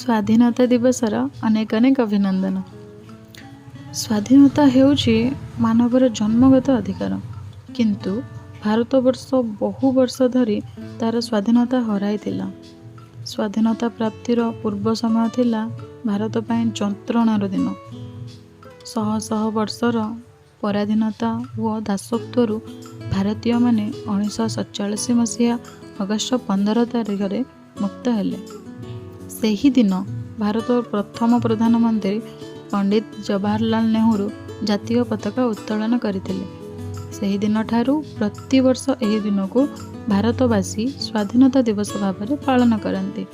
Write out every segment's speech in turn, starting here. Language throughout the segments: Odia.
ସ୍ୱାଧୀନତା ଦିବସର ଅନେକ ଅନେକ ଅଭିନନ୍ଦନ। ସ୍ୱାଧୀନତା ହେଉଛି ମାନବର ଜନ୍ମଗତ ଅଧିକାର, କିନ୍ତୁ ଭାରତବର୍ଷ ବହୁ ବର୍ଷ ଧରି ତା'ର ସ୍ୱାଧୀନତା ହରାଇଥିଲା। ସ୍ୱାଧୀନତା ପ୍ରାପ୍ତିର ପୂର୍ବ ସମୟ ଥିଲା ଭାରତ ପାଇଁ ଯନ୍ତ୍ରଣାର ଦିନ। ଶହ ଶହ ବର୍ଷର ପରାଧୀନତା ଓ ଦାସତ୍ୱରୁ ଭାରତୀୟମାନେ 1947 ମସିହା ଅଗଷ୍ଟ 15 ତାରିଖରେ ମୁକ୍ତ ହେଲେ। ସେହିଦିନ ଭାରତର ପ୍ରଥମ ପ୍ରଧାନମନ୍ତ୍ରୀ ପଣ୍ଡିତ ଜବାହରଲାଲ ନେହେରୁ ଜାତୀୟ ପତାକା ଉତ୍ତୋଳନ କରିଥିଲେ। ସେହିଦିନଠାରୁ ପ୍ରତିବର୍ଷ ଏହି ଦିନକୁ ଭାରତବାସୀ ସ୍ୱାଧୀନତା ଦିବସ ଭାବରେ ପାଳନ କରନ୍ତି।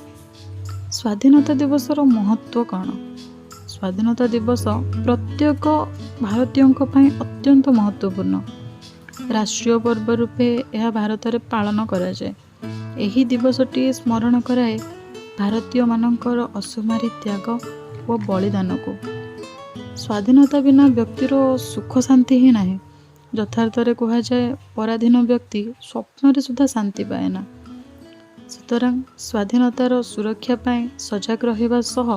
ସ୍ୱାଧୀନତା ଦିବସର ମହତ୍ତ୍ୱ କ'ଣ? ସ୍ୱାଧୀନତା ଦିବସ ପ୍ରତ୍ୟେକ ଭାରତୀୟଙ୍କ ପାଇଁ ଅତ୍ୟନ୍ତ ମହତ୍ତ୍ୱପୂର୍ଣ୍ଣ। ରାଷ୍ଟ୍ରୀୟ ପର୍ବ ରୂପେ ଏହା ଭାରତରେ ପାଳନ କରାଯାଏ। ଏହି ଦିବସଟି ସ୍ମରଣ କରାଏ ଭାରତୀୟମାନଙ୍କର ଅସୁମାରୀ ତ୍ୟାଗ ଓ ବଳିଦାନକୁ। ସ୍ୱାଧୀନତା ବିନା ବ୍ୟକ୍ତିର ସୁଖ ଶାନ୍ତି ହିଁ ନାହିଁ। ଯଥାର୍ଥରେ କୁହାଯାଏ, ପରାଧୀନ ବ୍ୟକ୍ତି ସ୍ୱପ୍ନରେ ସୁଦ୍ଧା ଶାନ୍ତି ପାଏନା। ସୁତରାଂ ସ୍ୱାଧୀନତାର ସୁରକ୍ଷା ପାଇଁ ସଜାଗ ରହିବା ସହ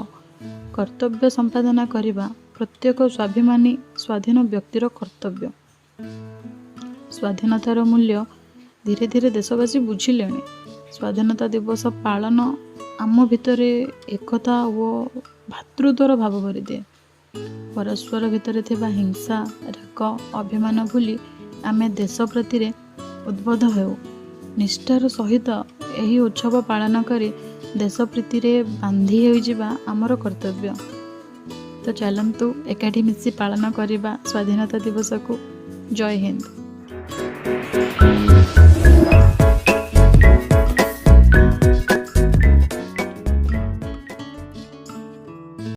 କର୍ତ୍ତବ୍ୟ ସମ୍ପାଦନା କରିବା ପ୍ରତ୍ୟେକ ସ୍ୱାଭିମାନୀ ସ୍ୱାଧୀନ ବ୍ୟକ୍ତିର କର୍ତ୍ତବ୍ୟ। ସ୍ୱାଧୀନତାର ମୂଲ୍ୟ ଧୀରେ ଧୀରେ ଦେଶବାସୀ ବୁଝିଲେଣି। ସ୍ୱାଧୀନତା ଦିବସ ପାଳନ ଆମ ଭିତରେ ଏକତା ଓ ଭାତୃତ୍ୱର ଭାବ ଭରିଦିଏ। ପରସ୍ପର ଭିତରେ ଥିବା ହିଂସା, ରାଗ, ଅଭିମାନ ଭୁଲି ଆମେ ଦେଶ ପ୍ରତିରେ ଉଦ୍ବୁଦ୍ଧ ହେଉ। ନିଷ୍ଠାର ସହିତ ଏହି ଉତ୍ସବ ପାଳନ କରି ଦେଶ ପ୍ରୀତିରେ ବାନ୍ଧି ହୋଇଯିବା ଆମର କର୍ତ୍ତବ୍ୟ। ତ ଚାଲନ୍ତୁ ଏକାଠି ମିଶି ପାଳନ କରିବା ସ୍ୱାଧୀନତା ଦିବସକୁ। ଜୟ ହିନ୍ଦ।